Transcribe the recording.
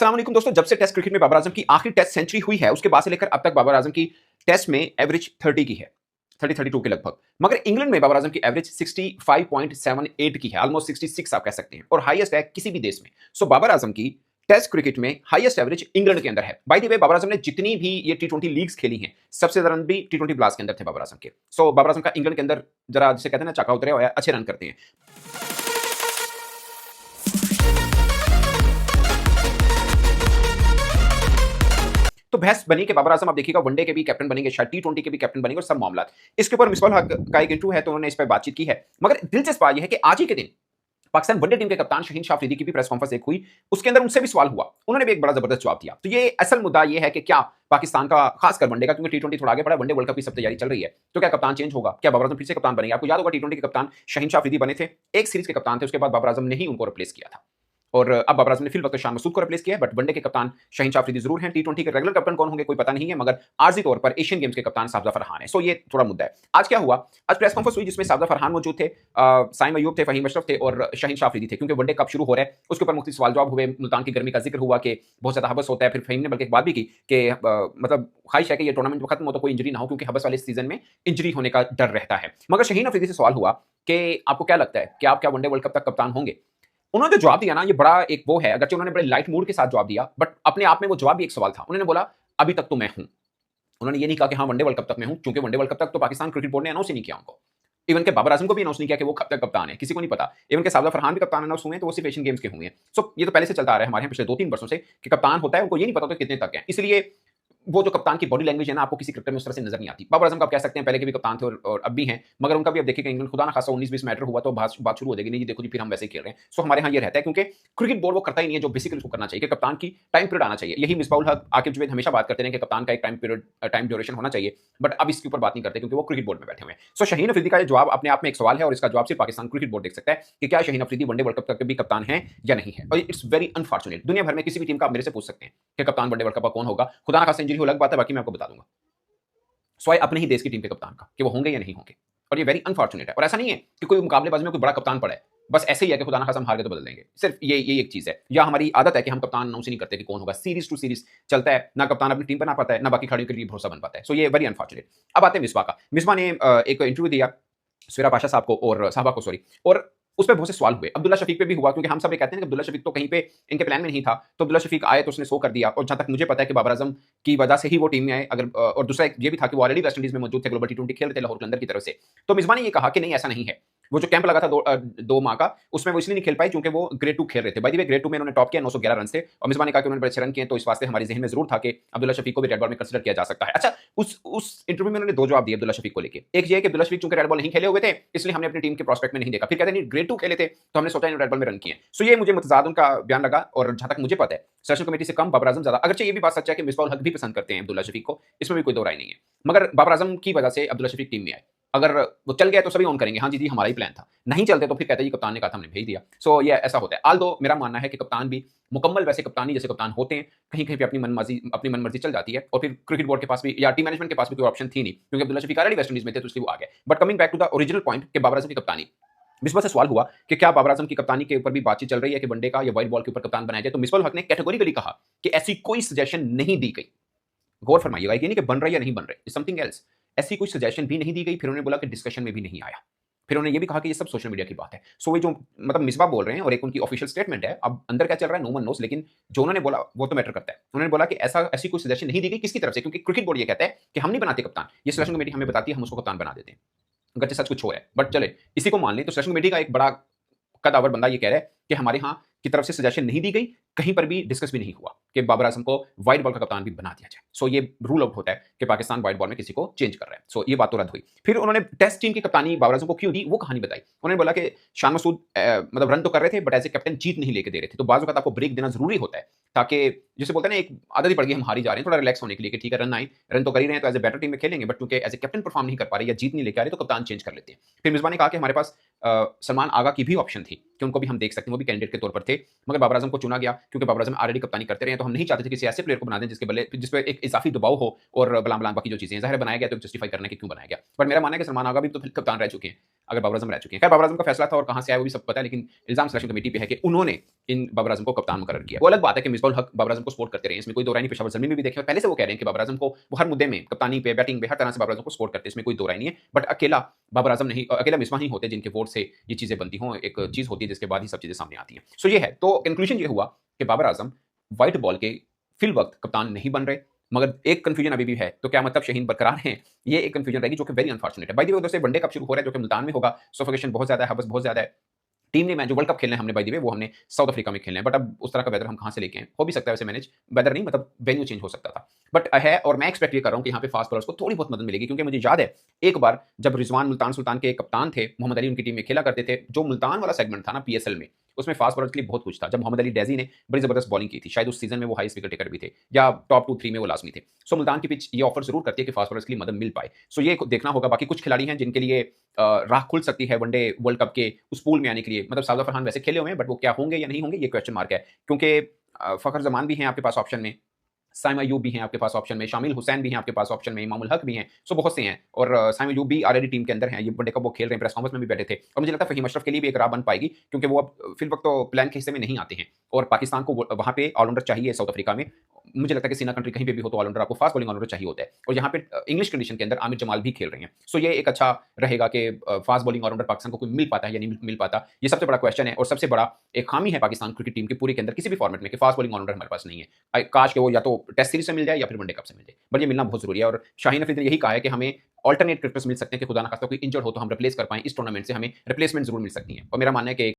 अस्सलाम वालेकुम दोस्तों, जब से टेस्ट क्रिकेट में बाबर आजम की आखिरी टेस्ट सेंचुरी हुई है, उसके बाद से लेकर अब तक बाबर आजम की टेस्ट में एवरेज 30 की है, 32 के लगभग। मगर इंग्लैंड में बाबर आजम की एवरेज 65.78 की है, ऑलमोस्ट 66 आप कह सकते हैं, और हाईएस्ट है किसी भी देश में। सो बाबर आजम की टेस्ट क्रिकेट में हाईएस्ट एवरेज इंग्लैंड के अंदर है। By the way, Babar Azam ने जितनी भी ये टी20 लीग्स खेली हैं, सबसे ज्यादा रन भी टी20 ब्लास्ट के अंदर थे बाबर आजम के। सो बाबर आजम का इंग्लैंड के अंदर जरा जिसे कहते हैं ना चाका उतरे हुआ है, अच्छे रन करते हैं। तो बहस बनी कि बाबर आजम आप देखिएगा वनडे के भी कैप्टन बनेंगे, शायद टी20 के भी कैप्टन बनेंगे और सब मामला। इसके ऊपर मिसबाह हक का एक इंटरव्यू है, तो उन्होंने इस पर बातचीत की है। मगर दिलचस्प बात यह है कि आज ही के दिन पाकिस्तान वनडे टीम के कप्तान शहीन शाह अफरीदी की भी प्रेस कॉन्फ्रेंस एक हुई, उसके अंदर उनसे भी सवाल हुआ, उन्होंने भी एक बड़ा जबरदस्त जवाब दिया। तो ये असल मुद्दा ये है कि क्या पाकिस्तान का खासकर वनडे का, क्योंकि टी20 थोड़ा आगे बढ़ा, वनडे वर्ल्ड कप की सब तैयारी चल रही है, तो क्या कप्तान चेंज होगा? क्या बाबर आजम फिर से कप्तान बनेंगे? आपको याद होगा टी20 के कप्तान शहीन शाह अफरीदी बने थे, एक सीरीज के कप्तान थे, उसके बाद बाबर आजम ने ही उनको रिप्लेस किया था। और अब बाबर आजम ने फिल वक्त शान मसूद को रिप्लेस किया है, बट वनडे के कप्तान शहीन शाह अफरीदी जरूर हैं। टी20 के रेगुलर कप्तान कौन होंगे कोई पता नहीं है, मगर आर्जी तौर पर एशियन गेम्स के कप्तान साबजा फरहान है। सो ये थोड़ा मुद्दा है। आज क्या हुआ? आज प्रेस कॉन्फ्रेंस हुई जिसमें साबजा फरहान मौजूद थे, साइम अयूब थे, फहीम अशरफ थे और शहीन शाह अफरीदी थे, क्योंकि वनडे कब शुरू हो रहा है उसके ऊपर मुख्तलिफ सवाल जवाब हुए। मुल्तान की गर्मी का जिक्र हुआ कि बहुत ज्यादा हबस होता है। फिर फहीम ने बल्कि एक बात भी की कि मतलब ख्वाहिश है कि ये टूर्नामेंट खत्म हो तो कोई इंजरी ना हो, क्योंकि हबस वाले सीजन में इंजरी होने का डर रहता है। मगर शहीन अफरीदी से सवाल हुआ कि आपको क्या लगता है कि आप क्या वनडे वर्ल्ड कप तक कप्तान होंगे? उन्होंने जो जवाब दिया ना, ये बड़ा एक वो है, अगरचे उन्होंने बड़े लाइट मूड के साथ जवाब दिया, बट अपने आप में वो जवाब भी एक सवाल था। उन्होंने बोला अभी तक तो मैं हूं। उन्होंने ये नहीं कहा कि हाँ वनडे वर्ल्ड कप तक मैं हूं, क्योंकि वनडे वर्ल्ड कप तक तो पाकिस्तान क्रिकेट बोर्ड ने अनाउंस ही नहीं किया उनको। इवन के बाबर आजम को भी अनाउंस नहीं किया कि वो कब तक कप्तान है, किसी को नहीं पता। इवन के साबजा फरहान भी कप्तान अनाउंस हुए हैं, तो वो सिर्फ एशियन गेम्स के हुए हैं। सो ये तो पहले से चलता आ रहा है हमारे यहाँ पिछले 2-3 वर्षों से कि कप्तान होता है, उनको ये नहीं पता तो कितने तक है। इसलिए वो जो कप्तान की बॉडी लैंग्वेज है ना, आपको किसी क्रिकेटर में उस तरह से नजर नहीं आती। बाबर आजम का आप कह सकते हैं पहले के भी कप्तान थे और अब भी हैं, मगर उनका भी अब देखिएगा इंग्लैंड खुदा ना खासा 19-20 मैटर हुआ तो बात शुरू हो जाएगी, नहीं जी देखो जी फिर हम वैसे ही खेल रहे हैं। सो हमारे यहाँ ये रहता है, क्योंकि क्रिकेट बोर्ड वो करता ही नहीं है जो बेसिकली उसको करना चाहिए कि कप्तान की टाइम पीरियड आना चाहिए। यही मिसबाहुल हक, आकिब जुवैद हमेशा बात करते हैं कि कप्तान का एक टाइम ड्यूरेशन होना चाहिए, बट अब इसके ऊपर बात नहीं करते क्योंकि वो क्रिकेट बोर्ड में बैठे हुए हैं। सो शहीन अफरीदी का ये जवाब अपने आप में एक सवाल है, और इसका जवाब सिर्फ पाकिस्तान क्रिकेट बोर्ड देख सकता है कि क्या Shaheen Afridi one day world cup तक भी कप्तान है या नहीं है। और इट्स वेरी अनफॉर्चुनेट। दुनिया भर में किसी भी टीम का आप मेरे से पूछ सकते हैं कि कप्तान वनडे वर्ल्ड कप का कौन होगा, खुदा ना खासा इंजरी हो अलग बात है, बाकी मैं आपको बता दूंगा स्वाय अपने ही देश की टीम के कप्तान का कि वो होंगे या नहीं होंगे। और ये वेरी अनफॉर्चुनेट है। और ऐसा नहीं है कि कोई मुकाबलेबाजी में कोई बड़ा कप्तान पड़ा है, बस ऐसे ही है कि खुदा ना खासा हम हार गए तो बदल देंगे। सिर्फ ये एक चीज है, या हमारी आदत है कि हम कप्तान अनाउंस नहीं करते कि कौन होगा। सीरीज टू सीरीज चलता है, ना कप्तान अपनी टीम बना पाता है, ना बाकी खिलाड़ियों के लिए भरोसा बन पाता है। सो ये वेरी अनफॉर्चुनेट। अब आते हैं मिसबा का। मिसबा ने एक इंटरव्यू दिया सवेरा पाशा साहब को और साहबा को, सॉरी, और उस पर बहुत से सवाल हुए। अब्दुल्ला शफीक पे भी हुआ, क्योंकि हम सब ये कहते हैं कि अब्दुल्ला शफीक तो कहीं पे इनके प्लान में नहीं था, तो अब्दुल्ला शफीक आए तो उसने शो कर दिया। और जहां तक मुझे पता है कि बाबर आजम की वजह से ही वो टीम में आए। अगर और दूसरा एक ये भी था कि वो ऑलरेडी वेस्ट इंडीज में मौजूद थे, ग्लोबल टी20 खेल रहे थे लाहौर कलंदर की तरफ से। तो मिसबा ने ये कहा कि नहीं ऐसा नहीं है। वो जो कैंप लगा था 2 माह का, उसमें वो इसलिए नहीं खेल पाए क्योंकि वो ग्रेड 2 खेल रहे थे। बाय द वे ग्रेड 2 में उन्होंने टॉप किया, 911 रन थे, और मिसबा ने कहा कि उन्होंने बड़े अच्छे रन किए, तो इस वास्ते हमारे जहन में जरूर था कि अब्दुल्ला शफीक को भी रेड बॉल में कंसीडर किया जा सकता है। अच्छा, उस इंटरव्यू में उन्होंने 2 जवाब दिए अब्दुल्ला शफीक को लेके। एक ये है कि अब्दुल्ला शफीक चूंकि रेड बॉल नहीं खेले हुए थे, इसलिए हमने अपनी टीम के प्रोस्पेक्ट में नहीं देखा। फिर कहते हैं ग्रेड 2 खेले थे तो हमने सोचा रेड बॉल में रन किए। सो ये मुझे मुतजाद उनका बयान लगा, और जहां तक मुझे पता है सेलेक्शन कमेटी से कम बाबर आजम ज्यादा। अगरचे ये भी बात सच है कि मिसबाहुल हक भी पसंद करते हैं अब्दुल्ला शफीक को, इसमें भी कोई दो राय नहीं है, मगर बाबर आजम की वजह से अब्दुल्ला शफीक टीम में आए। अगर वो चल गया तो सभी ऑन करेंगे, हाँ जी जी हमारा ही प्लान था। नहीं चलते तो फिर कहते हैं कप्तान ने कहा था हमने भेज दिया। सो ये ऐसा होता है। आल दो मेरा मानना है कि कप्तान भी मुकम्मल वैसे कप्तानी जैसे कप्तान होते हैं, कहीं कहीं पे अपनी मनमर्जी चल जाती है, और फिर क्रिकेट बोर्ड के पास भी या टीम मैनेजमेंट के पास भी कोई ऑप्शन थी नहीं, क्योंकि Abdullah Shafique already West Indies में थे, तो इसलिए वो आ गए। But coming back to the original point कि बाबर आजम की कप्तानी, मिसबा से सवाल हुआ कि क्या बाबर आजम की कप्तानी के ऊपर भी बातचीत चल रही है कि वनडे का या व्हाइट बॉल के ऊपर कप्तान बनाया जाए, तो मिसबाहुल हक ने कैटेगोरिकली कहा कि ऐसी कोई सजेशन नहीं दी गई। गौर फरमाइएगा, ये नहीं कि बन रहा है या नहीं बन रहा है, समथिंग एल्स। ऐसी कोई सजेशन भी नहीं दी गई। फिर उन्होंने बोला कि डिस्कशन में भी नहीं आया। फिर उन्होंने ये भी कहा कि ये सब सोशल मीडिया की बात है। सो ये जो मतलब मिसबा बोल रहे हैं और एक उनकी ऑफिशियल स्टेटमेंट है, अब अंदर क्या चल रहा है नो वन नोस, लेकिन जो उन्होंने बोला वो तो मैटर करता है। उन्होंने बोला कि ऐसी कोई सजेशन नहीं दी गई, किसकी तरफ से? क्योंकि क्रिकेट बोर्ड ये कहता है कि हम नहीं बनाते कप्तान, ये सिलेक्शन कमेटी हमें बताती है, हम उसको कप्तान बना देते हैं। अगर सच कुछ हो है, बट चले इसी को मान लें, तो सिलेक्शन कमेटी का एक बड़ा कदावर बंदा ये कह रहा है कि हमारे यहाँ की तरफ से सजेशन नहीं दी गई, कहीं पर भी डिस्कस भी नहीं हुआ कि बाबर आजम को व्हाइट बॉल का कप्तान भी बना दिया जाए। सो ये रूल आउट होता है कि पाकिस्तान व्हाइट बॉल में किसी को चेंज कर रहा है। सो ये बात तो रद्द हुई। फिर उन्होंने टेस्ट टीम की कप्तानी बाबर आजम को क्यों दी, वो कहानी बताई। उन्होंने बोला कि शान मसूद मतलब रन तो कर रहे थे, बट एज ए कैप्टन जीत नहीं लेके दे रहे थे, तो बाज़ वक़्त आपको ब्रेक देना जरूरी होता है, ताकि जैसे बोलते हैं ना, एक आदत ही पड़ गई हम हारी जा रहे हैं, थोड़ा रिलैक्स होने के लिए कि ठीक है रन आए, रन तो कर ही रहे हैं, तो एज ए बेटर टीम में खेलेंगे, बट क्योंकि एज ए कैप्टन परफॉर्म नहीं कर पा रहे या जीत नहीं लेके आ रहे, तो कप्तान चेंज कर लेते हैं। फिर मिसबा ने कहा कि हमारे पास सलमान आगा की भी ऑप्शन थी कि उनको भी हम देख सकते हैं, वो भी कैंडिडेट के तौर पर थे, मगर बाबर आजम को चुना गया क्योंकि बाबर आजम ऑलरेडी कप्तानी करते रहे हैं, तो हम नहीं चाहते थे किसी ऐसे प्लेयर को बना दें जिसके बल्ले जिस पे एक इजाफी दबाव हो और बलाम बाकी जो चीजें हैं। ज़ाहिर है बनाया गया तो जस्टिफाई करने के क्यों बनाया गया, बट मेरा मानना है कि सलमान आगा भी तो कप्तान रह चुके हैं अगर बाबर आजम रह चुके हैं। खैर बाबर आजम का फैसला था और कहां से आया वो भी सब पता है, लेकिन इल्जाम सिलेक्शन कमेटी पे है कि उन्होंने इन बाबर आजम को कप्तान मुकर्रर किया। वो अलग बात है कि मिसबाह उल हक बाबर आजम को सपोर्ट करते रहे, इसमें कोई दो राय नहीं। पेशावर ज़मीन में भी देखें और पहले से वो कह रहे हैं कि बाबर आजम को वो हर मुद्दे में, कप्तानी पे, बैटिंग पे, हर तरह से बाबर आजम को सपोर्ट करते हैं, इसमें कोई दो राय नहीं है। बट अकेला बाबर आजम नहीं, अकेला मिसबाह ही होते जिनके वोट से ये चीज़ें बनती हों, एक चीज़ होती है जिसके बाद ही सब चीज़ें सामने आती हैं। सो ये है, तो कंक्लूजन ये हुआ कि बाबर आजम व्हाइट बॉल के फिल वक्त कप्तान नहीं बन रहे। मगर एक कंफ्यूजन अभी भी है, तो क्या मतलब शहीन बरकरार हैं? ये एक कंफ्यूजन रहेगी जो कि वेरी अनफॉर्चुनेट है। बाय द वे, उधर से वनडे कप शुरू हो रहा है जो कि मुल्तान में होगा। सफोकेशन बहुत ज़्यादा है, हवस बहुत ज़्यादा है। टीम ने मैच जो वर्ल्ड कप खेलना है हमने, बाय द वे, वो हमने साउथ अफ्रीका में खेलना है। बट अब उस तरह का वेदर हम कहाँ से लेके आएँ? हो भी सकता है वैसे मैनेज, वेदर नहीं मतलब वेन्यू चेंज हो सकता था। बट है, और मैं एक्सपेक्ट ये कर रहा हूँ कि यहाँ पे फास्ट बॉलर्स को थोड़ी बहुत मदद मिलेगी, क्योंकि मुझे याद है एक बार जब रिजवान मुल्तान सुल्तान के कप्तान थे, मोहम्मद अली उनकी टीम में खेला करते थे, जो मुल्तान वाला सेगमेंट था ना पीएसएल में, उसमें फास्ट बॉलर्स के लिए बहुत कुछ था। जब मोहम्मद अली डेज़ी ने बड़ी जबरदस्त बॉलिंग की थी, शायद उस सीजन में वो हाईएस्ट विकेट टेकर भी थे या टॉप 2-3 में वो लाज़मी थे। सो मुल्तान की पिच ये ऑफर ज़रूर करती है कि फास्ट बॉलर्स के लिए मदद मिल पाए। सो ये देखना होगा। बाकी कुछ खिलाड़ी हैं जिनके लिए राह खुल सकती है वनडे वर्ल्ड कप के उस पूल में आने के लिए। मतलब साजिद फरहान वैसे खेले हुए हैं, बट वो क्या होंगे या नहीं होंगे, ये क्वेश्चन मार्क है। क्योंकि फ़खर ज़मान भी हैं आपके पास ऑप्शन में, साइम अय्यूब भी हैं आपके पास ऑप्शन में, शामिल हुसैन भी हैं आपके पास ऑप्शन में, इमाम उल हक भी हैं। सो बहुत से हैं, और साइम अय्यूब भी ऑलरेडी टीम के अंदर हैं। ये वनडे कप वो खेल रहे हैं, प्रेस कॉन्फ्रेंस में भी बैठे थे। और मुझे लगता है फ़हीम अशरफ के लिए भी एक राह बन पाएगी, क्योंकि वो अब फिल वक्त तो प्लान के हिस्से में नहीं आते हैं, और पाकिस्तान को वहाँ पे ऑलराउंडर चाहिए साउथ अफ्रीका में। मुझे लगता है कि सीना कंट्री कहीं पे भी हो तो ऑलराउंडर आपको फास्ट बॉलिंग ऑलराउंडर चाहिए होता है, और यहाँ पे इंग्लिश कंडीशन के अंदर आमिर जमाल भी खेल रहे हैं। सो ये एक अच्छा रहेगा कि फास्ट बॉलिंग ऑलराउंडर पाकिस्तान को कोई मिल पाता है या नहीं मिल पाता। ये सबसे बड़ा क्वेश्चन है, और सबसे बड़ा एक खामी है पाकिस्तान क्रिकेट टीम के पूरे के अंदर किसी भी फॉर्मेट में, कि फास्ट बॉलिंग ऑलराउंडर हमारे पास नहीं है। काश के वो या तो टेस्ट सीरीज से मिल जाए या फिर वनडे कप से मिल जाए, बट ये मिलना बहुत जरूरी है। और शाहीन अफरीदी ने यही कहा है कि हमें ऑल्टरनेट क्रिकेटर्स मिल सकते हैं, कि खुदा ना खास्ता कोई इंजर्ड हो तो हम रिप्लेस कर पाएं, इस टूर्नामेंट से हमें रिप्लेसमेंट जरूर मिल सकती है। और मेरा मानना है कि